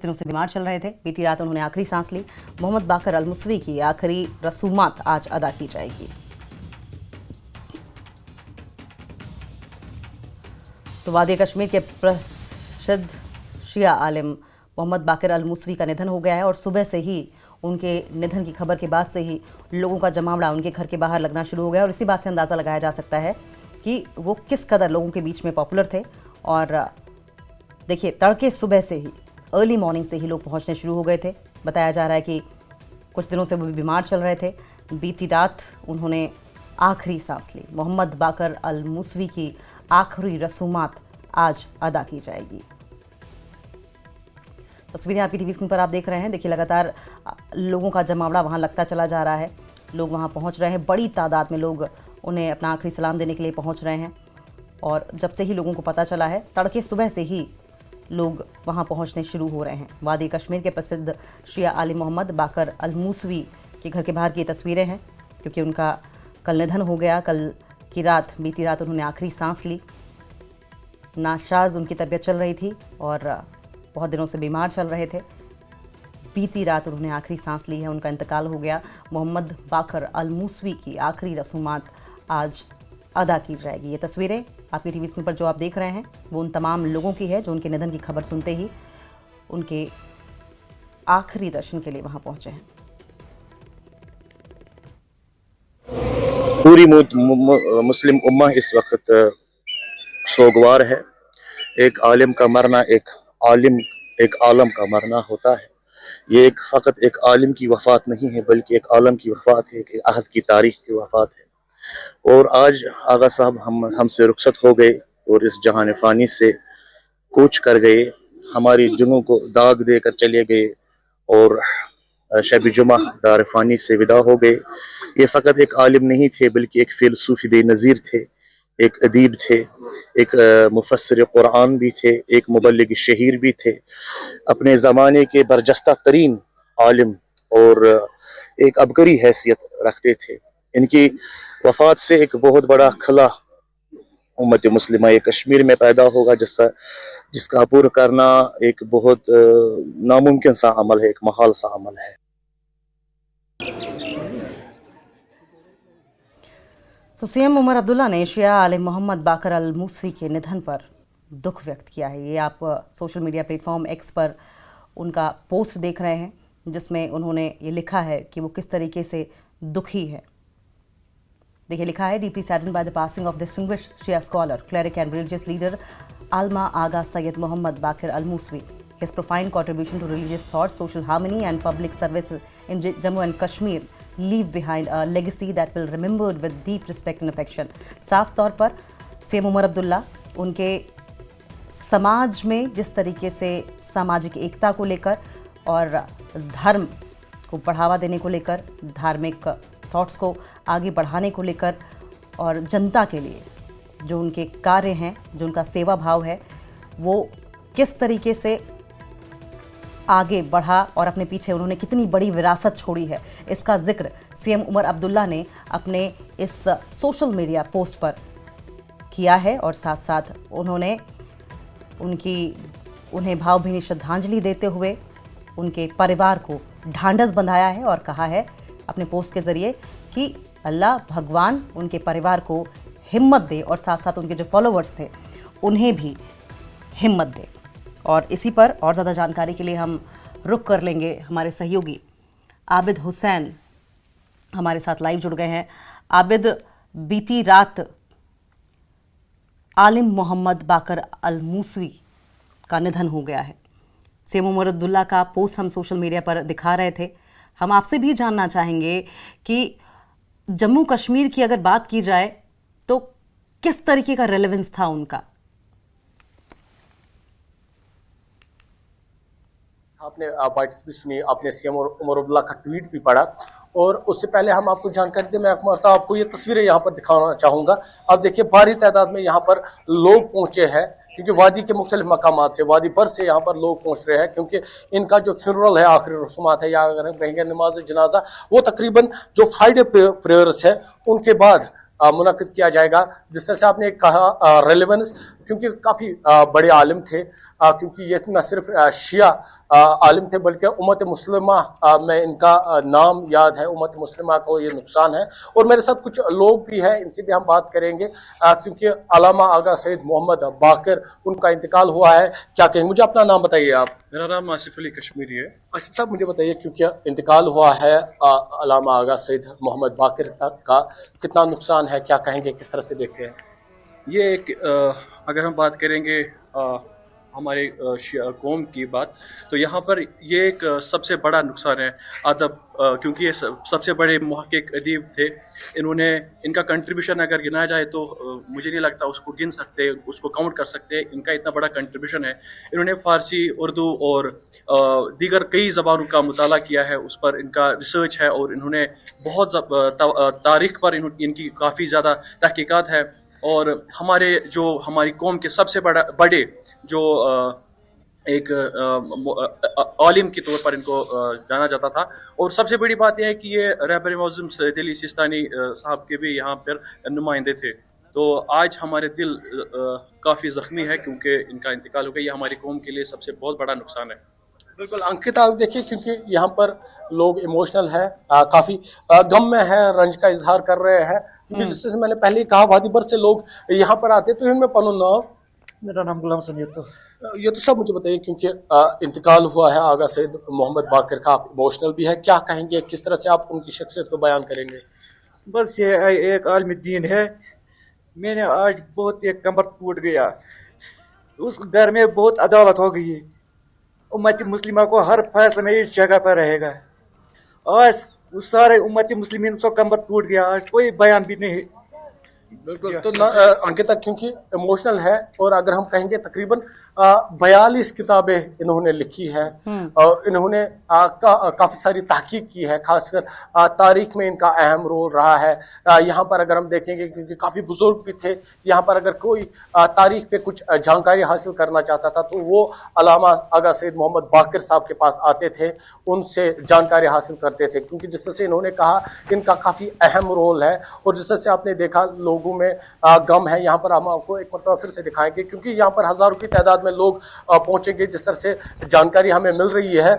दिनों से बीमार चल रहे थे। बीती रात उन्होंने आखिरी सांस ली। मोहम्मद बाकर अल-मुसवी की आखिरी रसूमात आज अदा की जाएगी। तो वादी कश्मीर के प्रसिद्ध शिया आलिम मोहम्मद बाकर अल-मुसवी का निधन हो गया है और सुबह से ही उनके निधन की खबर के बाद से ही लोगों का जमावड़ा उनके घर के बाहर लगना शुरू हो गया और इसी बात से अंदाज़ा लगाया जा सकता है कि वो किस कदर लोगों के बीच में पॉपुलर थे। और देखिए, तड़के सुबह से ही, अर्ली मॉर्निंग से ही लोग पहुंचने शुरू हो गए थे। बताया जा रहा है कि कुछ दिनों से वो बीमार चल रहे थे। बीती रात उन्होंने आखिरी सांस ली। मोहम्मद बाकर अल-मुसवी की आखिरी रसूमात आज अदा की जाएगी। तस्वीरें आपकी टीवी स्क्रीन पर आप देख रहे हैं। देखिए, लगातार लोगों का जमावड़ा वहां लगता चला जा रहा है। लोग वहां पहुंच रहे हैं, बड़ी तादाद में लोग उन्हें अपना आखिरी सलाम देने के लिए पहुंच रहे हैं। और जब से ही लोगों को पता चला है, तड़के सुबह से ही लोग वहां पहुंचने शुरू हो रहे हैं। वादी कश्मीर के प्रसिद्ध शिया आलिम मोहम्मद बाकर अल-मुसवी के घर के बाहर की तस्वीरें हैं, क्योंकि उनका कल निधन हो गया। कल की रात, बीती रात उन्होंने आखिरी सांस ली। नाशाज उनकी तबीयत चल रही थी और बहुत दिनों से बीमार चल रहे थे। बीती रात उन्होंने आखिरी सांस ली है, उनका इंतकाल हो गया। मोहम्मद बाकर अल-मुसवी की आखिरी रसूमात आज अदा की जाएगी। ये तस्वीरें आपकी टीवी स्क्रीन पर जो आप देख रहे हैं, वो उन तमाम लोगों की है जो उनके निधन की खबर सुनते ही उनके आखिरी दर्शन के लिए वहां पहुंचे हैं। पूरी मुस्लिम उम्मा इस वक्त सोगवार है। एक आलिम का मरना एक आलम का मरना होता है। ये फ़कत एक आलिम की वफ़ात नहीं है, बल्कि एक आलम की वफ़ात है, एक अहद की तारीख़ की वफ़ात है। और आज आगा साहब हमसे रुखसत हो गए और इस जहान फ़ानी से कूच कर गए। हमारी दिलों को दाग देकर चले गए और शब जुमा दार फ़ानी से विदा हो गए। ये फ़कत एक आलिम नहीं थे, बल्कि एक फ़िलसूफ़ी बेनज़ीर थे, एक अदीब थे, एक मुफस्सिर कुरान भी थे, एक मुबल्लिग शहीर भी थे, अपने ज़माने के बरजस्ता तरीन आलिम और एक अबकरी हैसियत रखते थे। इनकी वफ़ात से एक बहुत बड़ा खला उम्मत मुस्लिमा कश्मीर में पैदा होगा, जिसका अबूर करना एक बहुत नामुमकिन सा अमल है, एक महाल सा अमल है। तो सीएम उमर अब्दुल्ला ने शिया आलिम मोहम्मद बाकर अल-मुसवी के निधन पर दुख व्यक्त किया है। ये आप सोशल मीडिया प्लेटफॉर्म एक्स पर उनका पोस्ट देख रहे हैं, जिसमें उन्होंने ये लिखा है कि वो किस तरीके से दुखी है। देखिए, लिखा है, deeply saddened by the passing of distinguished Shia scholar, cleric and religious leader Allama Agha Syed Mohammad Baqir al-Musavi. His profound contribution to religious thought, social harmony and public service in Jammu and Kashmir leave behind a legacy that will remembered with deep respect and affection. साफ तौर पर CM Omar Abdullah उनके समाज में जिस तरीके से सामाजिक एकता को लेकर और धर्म को बढ़ावा देने को लेकर, धार्मिक थॉट्स को आगे बढ़ाने को लेकर और जनता के लिए जो उनके कार्य हैं, जो उनका सेवा भाव है, वो किस तरीके से आगे बढ़ा और अपने पीछे उन्होंने कितनी बड़ी विरासत छोड़ी है, इसका जिक्र सीएम उमर अब्दुल्ला ने अपने इस सोशल मीडिया पोस्ट पर किया है। और साथ साथ उन्होंने उन्हें भावभीनी श्रद्धांजलि देते हुए उनके परिवार को ढांढस बंधाया है और कहा है अपने पोस्ट के ज़रिए कि अल्लाह भगवान उनके परिवार को हिम्मत दे और साथ साथ उनके जो फॉलोअर्स थे उन्हें भी हिम्मत दे। और इसी पर और ज़्यादा जानकारी के लिए हम रुक कर लेंगे। हमारे सहयोगी आबिद हुसैन हमारे साथ लाइव जुड़ गए हैं। आबिद, बीती रात आलिम मोहम्मद बाकर अल-मुसवी का निधन हो गया है। सीएम उमर अब्दुल्ला का पोस्ट हम सोशल मीडिया पर दिखा रहे थे। हम आपसे भी जानना चाहेंगे कि जम्मू कश्मीर की अगर बात की जाए तो किस तरीके का रेलेवेंस था उनका? आपने बाइट्स भी सुनी, आपने सीएम उमर अब्दुल्ला का ट्वीट भी पढ़ा, और उससे पहले हम आपको जानकारी दें, मैं आपको ये तस्वीरें यहाँ पर दिखाना चाहूँगा। आप देखिए, भारी तादाद में यहाँ पर लोग पहुँचे हैं, क्योंकि वादी के मुख्तलिफ मकामात से, वादी भर से यहाँ पर लोग पहुँच रहे हैं, क्योंकि इनका जो फ्यूनरल है, आखिरी रसूमात है, या अगर हम कहेंगे नमाज जनाजा, वो तकरीबन जो फ्राइडे प्रेयर्स है उनके बाद मुनक्किद किया जाएगा। जिस तरह से आपने कहा रेलेवेंस, क्योंकि काफ़ी बड़े आलिम थे, क्योंकि ये न सिर्फ शिया आलिम थे बल्कि उम्मत मुस्लिमा में इनका नाम याद है, उम्मत मुस्लिमा को ये नुकसान है। और मेरे साथ कुछ लोग भी हैं, इनसे भी हम बात करेंगे, क्योंकि अलामा आगा सैयद मोहम्मद बाकर उनका इंतकाल हुआ है। क्या कहेंगे? मुझे अपना नाम बताइए आप। मेरा नाम आसिफ अली कश्मीरी है। आसिफ साहब, मुझे बताइए, क्योंकि इंतकाल हुआ है अलामा आगा सैयद मोहम्मद बाकर का, कितना नुकसान है, क्या कहेंगे, किस तरह से देखते हैं? ये एक अगर हम बात करेंगे हमारे कौम की बात, तो यहाँ पर ये एक सबसे बड़ा नुकसान है अदब, क्योंकि ये सबसे बड़े मुहक्किक अदीब थे। इनका कंट्रीब्यूशन अगर गिना जाए तो मुझे नहीं लगता उसको गिन सकते, उसको काउंट कर सकते। इनका इतना बड़ा कंट्रीब्यूशन है। इन्होंने फ़ारसी, उर्दू और दीगर कई ज़बानों का मुताला किया है, उस पर इनका रिसर्च है, और इन्होंने बहुत तारीख़ पर इनकी काफ़ी ज़्यादा तहकीकात है। और हमारी कौम के सबसे बड़े जो एक आलिम के तौर पर इनको जाना जाता था। और सबसे बड़ी बात यह है कि ये रहबर मौज़ूम सैयद अली सिस्तानी साहब के भी यहाँ पर नुमाइंदे थे। तो आज हमारे दिल काफ़ी ज़ख्मी है क्योंकि इनका इंतकाल हो गया। ये हमारी कौम के लिए सबसे बहुत बड़ा नुकसान है। बिल्कुल अंकिता, आप देखिए, क्योंकि यहाँ पर लोग इमोशनल है, काफी गम में है, रंज का इजहार कर रहे हैं। जिससे मैंने पहले ही कहा, वादी भर से लोग यहाँ पर आते, तो इनमें पनो नाम। मेरा नाम गुलाम समीर। तो ये तो सब मुझे बताइए, क्योंकि इंतकाल हुआ है आगा सैयद मोहम्मद बाकर का, आप इमोशनल भी है, क्या कहेंगे, किस तरह से आप उनकी शख्सियत को बयान करेंगे? बस ये एक आलमी दीन है। मैंने आज बहुत एक कमर टूट गया, उस घर में बहुत अदालत हो गई। उम्मत मुस्लिमा को हर फैसले में इस जगह पर रहेगा। आज उस सारे उम्मत मुस्लिमीन को कमर टूट गया, आज कोई बयान भी नहीं। बिल्कुल। तो अंकिता, क्योंकि इमोशनल है, और अगर हम कहेंगे तकरीबन 42 किताबें इन्होंने लिखी है, और इन्होंने काफी सारी तहकीक की है, खासकर तारीख में इनका अहम रोल रहा है। यहाँ पर अगर हम देखेंगे, क्योंकि काफी बुजुर्ग भी थे, यहाँ पर अगर कोई तारीख पे कुछ जानकारी हासिल करना चाहता था तो वो अलामा आगा सैयद मोहम्मद बाकर साहब के पास आते थे, उनसे जानकारी हासिल करते थे। क्योंकि जिस तरह से इन्होंने कहा, इनका काफी अहम रोल है, और जिस तरह से आपने देखा लोगों में गम है। यहाँ पर हम आपको एक मरतबा फिर से दिखाएंगे, क्योंकि यहाँ पर हजारों की तादाद में लोग पहुंचेंगे। जिस तरह से जानकारी हमें मिल रही है,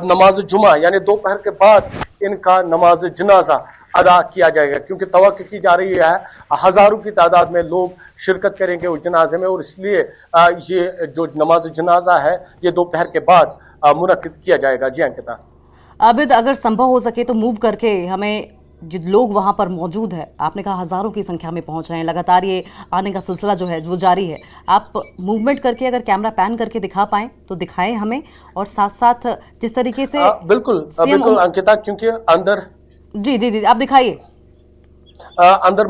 नमाज जुमा यानी दोपहर के बाद इनका नमाज जनाजा अदा किया जाएगा, क्योंकि तवक्को की जा रही है हजारों की तादाद में लोग शिरकत करेंगे उस जनाजे में, और इसलिए ये जो नमाज जनाजा है ये दोपहर के बाद मुनक्किद किया जाएगा। जी अंकिता। आबिद, अगर संभव हो सके तो मूव करके हमें जो लोग वहां पर मौजूद है, आपने कहा हजारों की संख्या में पहुंच रहे हैं, लगातार ये आने का सिलसिला जो है वो जारी है। आप मूवमेंट करके अगर कैमरा पैन करके दिखा पाएं तो दिखाएं हमें, और साथ साथ जिस तरीके से बिल्कुल अंकिता, क्योंकि अंदर जी आप दिखाइए। अंदर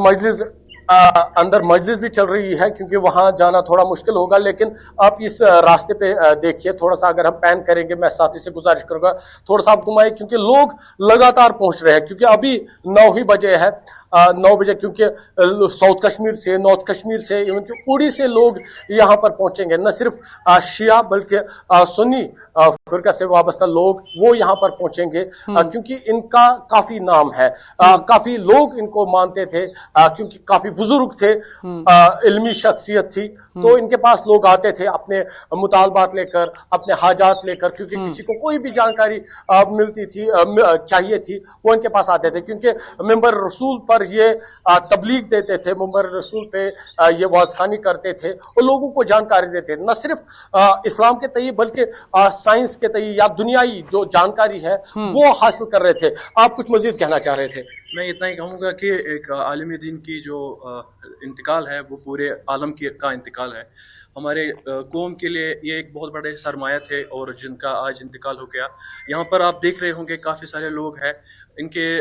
मजलिस भी चल रही है, क्योंकि वहां जाना थोड़ा मुश्किल होगा, लेकिन आप इस रास्ते पे देखिए, थोड़ा सा अगर हम पैन करेंगे, मैं साथी से गुजारिश करूंगा थोड़ा सा आप घुमाइए, क्योंकि लोग लगातार पहुंच रहे हैं। क्योंकि अभी 9 ही बजे है, 9 बजे, क्योंकि साउथ कश्मीर से, नॉर्थ कश्मीर से, इवन कि उड़ी से लोग यहाँ पर पहुंचेंगे। न सिर्फ शिया बल्कि सुन्नी फिरका से वाबस्ता लोग वो यहाँ पर पहुंचेंगे, क्योंकि इनका काफी नाम है, काफी लोग इनको मानते थे, क्योंकि काफी बुजुर्ग थे, इल्मी शख्सियत थी, तो इनके पास लोग आते थे अपने मुतालबात लेकर, अपने हाजात लेकर, क्योंकि किसी को कोई भी जानकारी मिलती थी, चाहिए थी, वो इनके पास आते थे। क्योंकि मेंबर रसूल पर ये तबलीग देते थे, मेंबर रसूल पे ये वाज़खानी करते थे, और लोगों को जानकारी देते थे, न सिर्फ इस्लाम के तय बल्कि साइंस के तय या दुनियाई जो जानकारी है वो हासिल कर रहे थे। आप कुछ मजीद कहना चाह रहे थे? मैं इतना ही कहूँगा कि एक आलिम दीन की जो इंतकाल है वो पूरे आलम का इंतकाल है। हमारे कौम के लिए ये एक बहुत बड़े सरमाया थे, और जिनका आज इंतकाल हो गया। यहाँ पर आप देख रहे होंगे काफ़ी सारे लोग हैं, इनके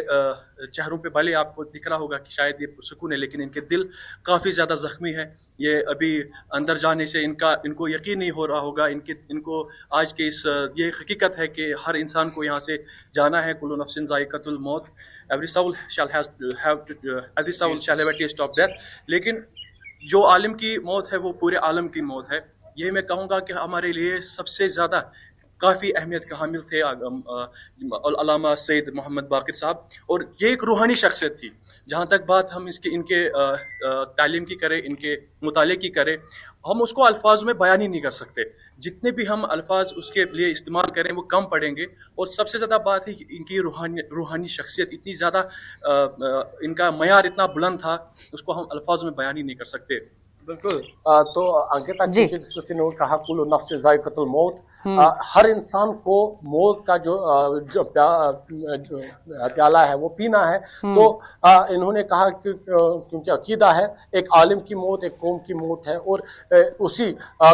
चेहरों पे भले आपको दिख रहा होगा कि शायद ये सुकून है, लेकिन इनके दिल काफ़ी ज़्यादा ज़ख्मी है। ये अभी अंदर जाने से इनको यकीन नहीं हो रहा होगा। इनको आज के ये हकीकत है कि हर इंसान को यहाँ से जाना है। कुल्लु नफ्सिन ज़ाइक़तुल मौत, every soul shall have a test of death. लेकिन जो आलिम की मौत है वो पूरे आलम की मौत है। ये मैं कहूँगा कि हमारे लिए सबसे ज़्यादा काफ़ी अहमियत के हामिल थे अल्लामा सैयद मोहम्मद बाक़िर साहब, और ये एक रूहानी शख्सियत थी। जहाँ तक बात हम इनके तालीम की करें, इनके मुताले की करें, हम उसको अल्फाज में बयान ही नहीं कर सकते। जितने भी हम अल्फाज उसके लिए इस्तेमाल करें वो कम पड़ेंगे। और सबसे ज़्यादा बात है कि इनकी रूहानी शख्सियत इतनी ज़्यादा, इनका मयार इतना बुलंद था, उसको हम अल्फाज में बयान ही नहीं कर सकते। बिल्कुल। तो अंकिता जी। जी जिस ने कहा कुल्लु नफ्स ज़ाइक़तुल मौत, हर इंसान को मौत का जो प्याला है वो पीना है। तो इन्होंने कहा कि क्योंकि अकीदा है एक आलिम की मौत एक कौम की मौत है, और उसी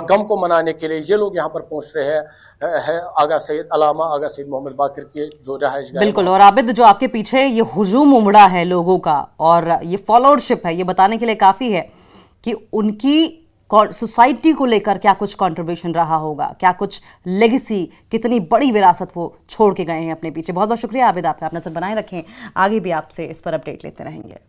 गम को मनाने के लिए ये लोग यहाँ पर पहुंच रहे हैं आगा सैयद अलामा आगा सैयद मोहम्मद बाक़िर के जो रहायश गाह। बिल्कुल। और आबिद, जो आपके पीछे ये हुजूम उमड़ा है लोगों का और ये फॉलोअरशिप है, ये बताने के लिए काफ़ी है कि उनकी सोसाइटी को लेकर क्या कुछ कंट्रीब्यूशन रहा होगा, क्या कुछ लेगेसी, कितनी बड़ी विरासत वो छोड़ के गए हैं अपने पीछे। बहुत बहुत शुक्रिया आबिद, आपका। आप नजर बनाए रखें, आगे भी आपसे इस पर अपडेट लेते रहेंगे।